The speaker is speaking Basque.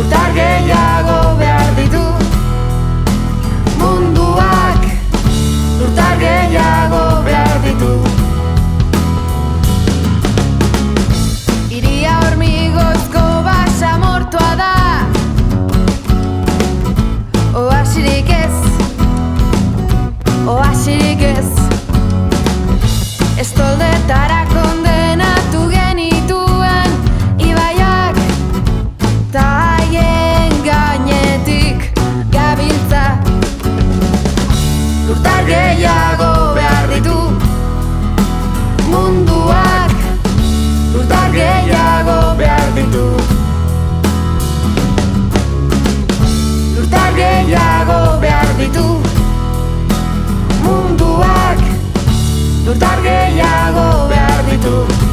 Lurtar gehiago behar ditu munduak, lurtar gehiago behar ditu. Iria hormigozko basamortua da, oasirik ez, oasirik ez. Estoldetara kondenatu genituen ibaiak, ta haien gainetik gabiltza. Lurtar gehiago behar ditu munduak, lurtar gehiago behar ditu. Lurtar gehiago behar ditu munduak, lurtar gehiago behar ditu.